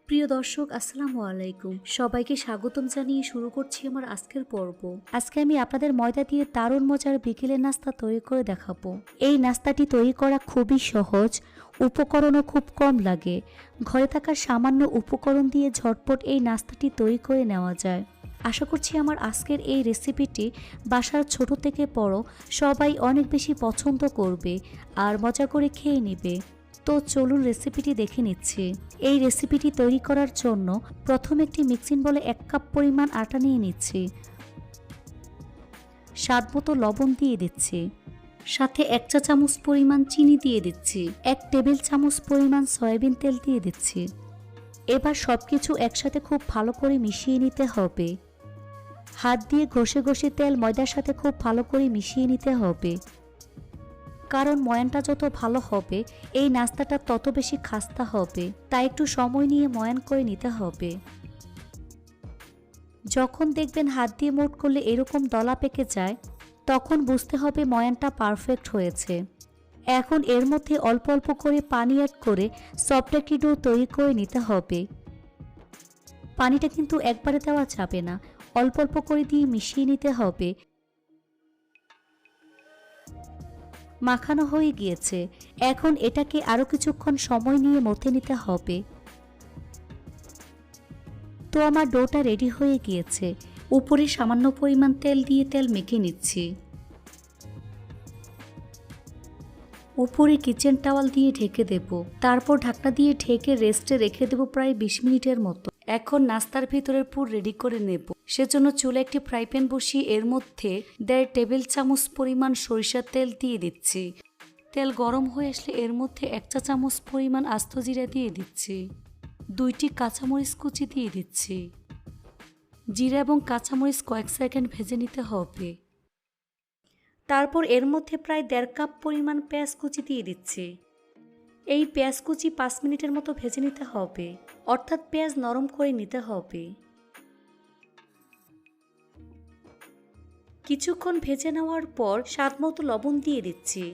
প্রিয় দর্শক, আসসালামু আলাইকুম। সবাইকে স্বাগতম জানিয়ে শুরু করছি আমার আজকের পর্ব। আজকে আমি আপনাদের ময়দা দিয়ে দারুণ মজার বিকেলের নাস্তা তৈরি করে দেখাবো। এই নাস্তাটি তৈরি করা খুবই সহজ, উপকরণও খুব কম লাগে। ঘরে থাকা সামান্য উপকরণ দিয়ে ঝটপট এই নাস্তাটি তৈরি করে নেওয়া যায়। আশা করছি আমার আজকের এই রেসিপিটি বাসার ছোট থেকে বড় সবাই অনেক বেশি পছন্দ করবে আর মজা করে খেয়ে নেবে। তো চলুন রেসিপিটি দেখে নিচ্ছি। এই রেসিপিটি তৈরি করার জন্য প্রথমে একটি মিক্সিং বলে 1 কাপ পরিমাণ আটা নিয়ে নিচ্ছি। স্বাদ মতো লবণ দিয়ে দিচ্ছি, সাথে 1 চা চামচ পরিমাণ চিনি দিয়ে দিচ্ছি, 1 টেবিল চামচ পরিমাণ সয়াবিন তেল দিয়ে দিচ্ছি। এবার সবকিছু একসাথে খুব ভালো করে মিশিয়ে নিতে হবে। হাত দিয়ে ঘষে ঘষে তেল ময়দার সাথে খুব ভালো করে মিশিয়ে নিতে হবে, কারণ ময়ানটা যত ভালো হবে এই নাস্তাটা তত বেশি খাস্তা হবে, তাই একটু সময় নিয়ে ময়ান করে নিতে হবে। যখন দেখবেন হাত দিয়ে মোট করলে এরকম দলা পেকে যায়, তখন বুঝতে হবে ময়ানটা পারফেক্ট হয়েছে। এখন এর মধ্যে অল্প অল্প করে পানি অ্যাড করে সফট একটি ডো তৈরি করে নিতে হবে। পানিটা কিন্তু একবারে দেওয়া যাবে না, অল্প অল্প করে দিয়ে মিশিয়ে নিতে হবে। মাখানো হয়ে গিয়েছে, এখন এটাকে আরো কিছুক্ষণ সময় নিয়ে মথে নিতে হবে। তো আমার ডোটা রেডি হয়ে গিয়েছে। উপরে সামান্য পরিমাণ তেল দিয়ে তেল মেখে নিচ্ছি। উপরে কিচেন টাওয়াল দিয়ে ঢেকে দেব, তারপর ঢাকনা দিয়ে ঢেকে রেস্টে রেখে দেব প্রায় 20 মিনিটের মতো। এখন নাস্তার ভিতরের পুর রেডি করে নেব। সেজন্য চুলে একটি ফ্রাই প্যান বসিয়ে এর মধ্যে 1.5 টেবিল চামচ পরিমাণ সরিষার তেল দিয়ে দিচ্ছি। তেল গরম হয়ে আসলে এর মধ্যে 1 চা চামচ পরিমাণ আস্ত জিরা দিয়ে দিচ্ছি, 2টি কাঁচামরিচ কুচি দিয়ে দিচ্ছি। জিরা এবং কাঁচামরিচ কয়েক সেকেন্ড ভেজে নিতে হবে। তারপর এর মধ্যে প্রায় 1.5 কাপ পরিমাণ পেঁয়াজ কুচি দিয়ে দিচ্ছি। এই পেঁয়াজ কুচি 5 মিনিটের মতো ভেজে নিতে হবে, অর্থাৎ পেঁয়াজ নরম করে নিতে হবে। কিছুক্ষণ ভেজে নেওয়ার পর স্বাদ মতো লবণ দিয়ে দিচ্ছি।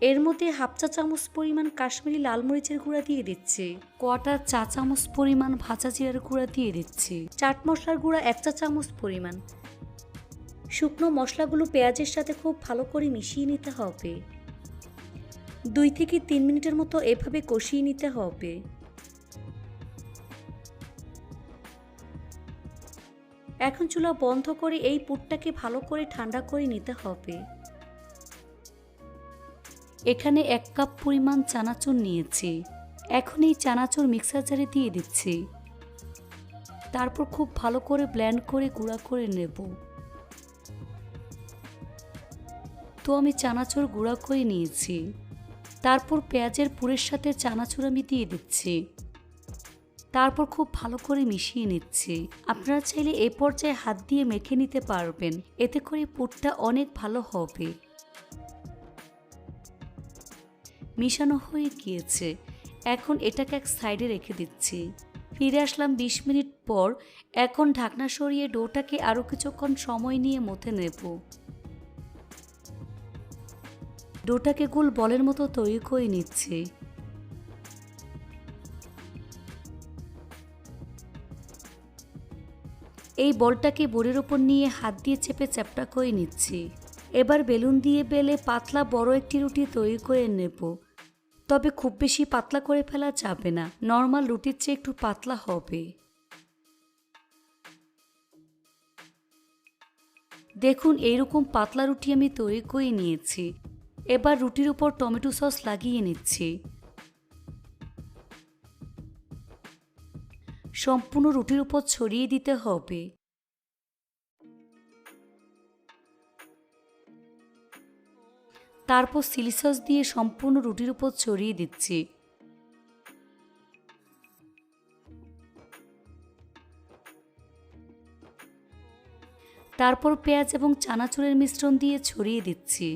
এর মধ্যে 1/2 চা চামচ পরিমাণ কাশ্মীরি লাল মরিচের গুঁড়া দিয়ে দিচ্ছি, 1/4 চা চামচ পরিমাণ ভাজা জিরার গুঁড়া দিয়ে দিচ্ছি, চাট মশলার গুঁড়া 1 চা চামচ পরিমাণ। শুকনো মশলাগুলো পেঁয়াজের সাথে খুব ভালো করে মিশিয়ে নিতে হবে। 2 থেকে 3 মিনিটের মতো এভাবে কষিয়ে নিতে হবে। এখন চুলা বন্ধ করে এই পুরটাকে ভালো করে ঠান্ডা করে নিতে হবে। এখানে 1 কাপ পরিমাণ চানাচুর নিয়েছি। এখন এই চানাচুর মিক্সার জারে দিয়ে দিচ্ছি। তারপর খুব ভালো করে ব্লেন্ড করে গুঁড়া করে নেব। তো আমি চানাচুর গুঁড়া করে নিয়েছি। তারপর পেঁয়াজের পুরের সাথে চানাচুর আমি দিয়ে দিচ্ছি। তারপর খুব ভালো করে মিশিয়ে নিচ্ছি। আপনারা চাইলে এই পর্যায়ে হাত দিয়ে মেখে নিতে পারবেন, এতে করে পুরটা অনেক ভালো হবে। মিশানো হয়ে গিয়েছে, এখন এটাকে এক সাইডে রেখে দিচ্ছি। ফিরে আসলাম 20 মিনিট পর। এখন ঢাকনা সরিয়ে ডোটাকে আরও কিছুক্ষণ সময় নিয়ে মথে নেব। ডোটাকে গোল বলের মতো তৈরি করে নিচ্ছি। এই বলটাকে বোর্ডের উপর নিয়ে হাত দিয়ে চেপে চ্যাপটা করে নিচ্ছি। এবার বেলুন দিয়ে বেলে পাতলা বড় একটি রুটি তৈরি করে নেব। তবে খুব বেশি পাতলা করে ফেলা যাবে না, নর্মাল রুটির চেয়ে একটু পাতলা হবে। দেখুন এইরকম পাতলা রুটি আমি তৈরি করে নিয়েছি। এবার রুটির উপর টমেটো সস লাগিয়ে নিচ্ছি। সম্পূর্ণ রুটির উপর ছড়িয়ে দিতে হবে। তারপর চিলি সস দিয়ে সম্পূর্ণ রুটির উপর ছড়িয়ে দিচ্ছি। তারপর পেঁয়াজ এবং চানাচুরের মিশ্রণ দিয়ে ছড়িয়ে দিচ্ছি।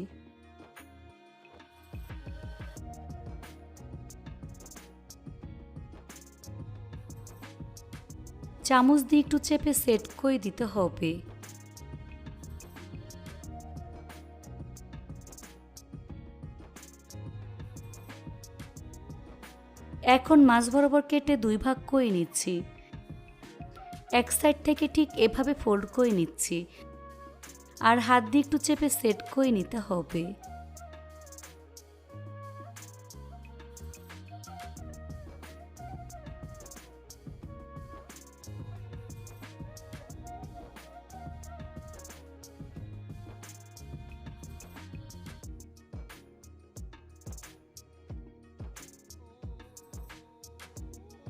চামচ দিয়ে একটু চেপে সেট করে দিতে হবে। এখন মাছ বরাবর কেটে 2 ভাগ করে নিচ্ছি। এক সাইড থেকে ঠিক এভাবে ফোল্ড করে নিচ্ছি, আর হাত দিয়ে একটু চেপে সেট করে নিতে হবে।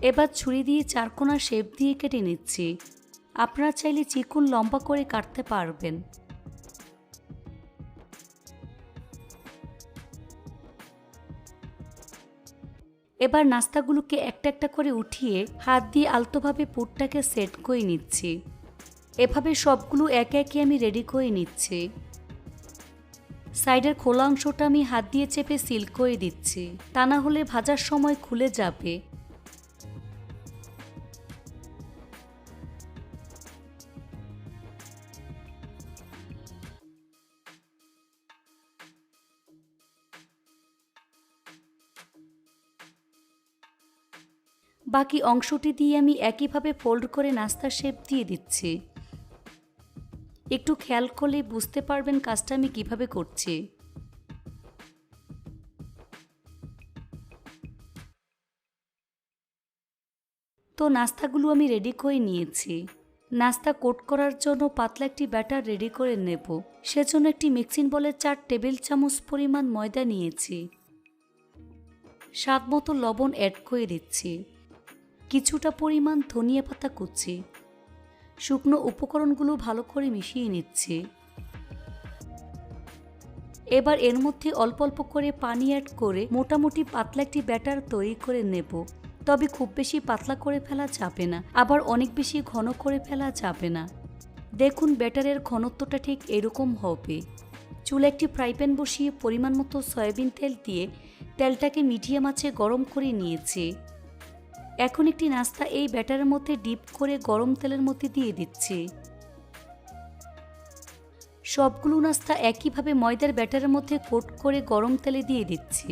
এবার ছুরি দিয়ে 4 কোণা শেপ দিয়ে কেটে নিচ্ছি। আপনারা চাইলে চিকন লম্বা করে কাটতে পারবেন। এবার নাস্তাগুলোকে একটা একটা করে উঠিয়ে হাত দিয়ে আলতোভাবে পুরটাকে সেট করে নিচ্ছি। এভাবে সবগুলো একে একে আমি রেডি করে নিচ্ছি। সাইডের খোলা অংশটা আমি হাত দিয়ে চেপে সিল করে দিচ্ছি, তা না হলে ভাজার সময় খুলে যাবে। বাকি অংশটি দিয়ে আমি একইভাবে ফোল্ড করে নাস্তার শেপ দিয়ে দিচ্ছি। একটু খেয়াল করলে বুঝতে পারবেন কাজটা আমি কিভাবে করছি। তো নাস্তাগুলো আমি রেডি করে নিয়েছি। নাস্তা কোট করার জন্য পাতলা একটি ব্যাটার রেডি করে নেব। সেজন্য একটি মিক্সিং বলে 4 টেবিল চামচ পরিমাণ ময়দা নিয়েছি। স্বাদ মতো লবণ অ্যাড করে দিচ্ছি। কিছুটা পরিমাণ ধনিয়া পাতা কুচি। শুকনো উপকরণগুলো ভালো করে মিশিয়ে নিচ্ছি। এবার এর মধ্যে অল্প অল্প করে পানি অ্যাড করে মোটামুটি পাতলা একটি ব্যাটার তৈরি করে নেব। তবে খুব বেশি পাতলা করে ফেলা যাবে না, আবার অনেক বেশি ঘন করে ফেলা যাবে না। দেখুন ব্যাটারের ঘনত্বটা ঠিক এরকম হবে। চুলে একটি ফ্রাই প্যান বসিয়ে পরিমাণ মতো সয়াবিন তেল দিয়ে তেলটাকে মিডিয়াম আঁচে গরম করে নিয়েছি। এখন একটি নাস্তা এই ব্যাটারের মধ্যে ডিপ করে গরম তেলের মধ্যে দিয়ে দিচ্ছি। সবগুলো নাস্তা একইভাবে ময়দার ব্যাটারের মধ্যে কোট করে গরম তেলে দিয়ে দিচ্ছি।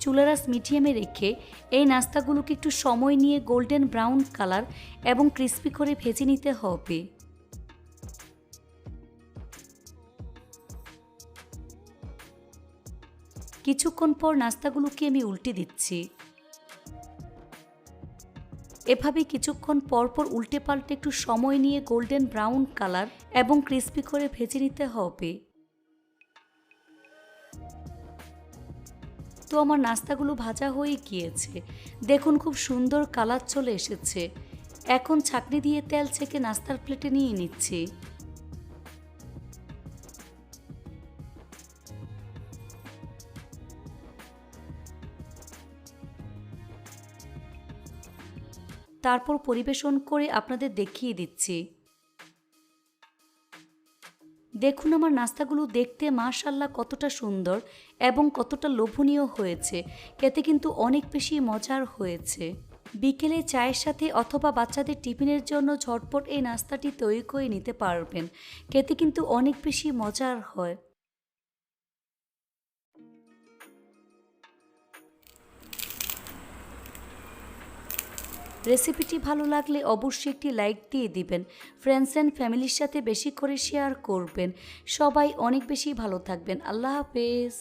চুলার আঁচ মিডিয়ামে রেখে এই নাস্তাগুলোকে একটু সময় নিয়ে গোল্ডেন ব্রাউন কালার এবং ক্রিস্পি করে ভেজে নিতে হবে। কিছুক্ষণ পর নাস্তাগুলোকে আমি উল্টে দিচ্ছি। এভাবে কিছুক্ষণ পর পর উল্টে পাল্টে একটু সময় নিয়ে গোল্ডেন ব্রাউন কালার এবং ক্রিস্পি করে ভেজে নিতে হবে। তো আমার নাস্তাগুলো ভাজা হয়ে গিয়েছে। দেখুন খুব সুন্দর কালার চলে এসেছে। এখন ছাঁকনি দিয়ে তেল ছেঁকে নাস্তার প্লেটে নিয়ে নিচ্ছি। তারপর পরিবেশন করে আপনাদের দেখিয়ে দিচ্ছি। দেখুন আমার নাস্তাগুলো দেখতে মাশাআল্লাহ কতটা সুন্দর এবং কতটা লোভনীয় হয়েছে। খেতে কিন্তু অনেক বেশি মজার হয়েছে। বিকেলে চায়ের সাথে অথবা বাচ্চাদের টিফিনের জন্য ঝটপট এই নাস্তাটি তৈরি করে নিতে পারবেন। খেতে কিন্তু অনেক বেশি মজার হয়। রেসিপিটি ভালো লাগলে অবশ্যই একটি লাইক দিয়ে দিবেন। ফ্রেন্ডস অ্যান্ড ফ্যামিলির সাথে বেশি করে শেয়ার করবেন। সবাই অনেক বেশি ভালো থাকবেন। আল্লাহ হাফেজ।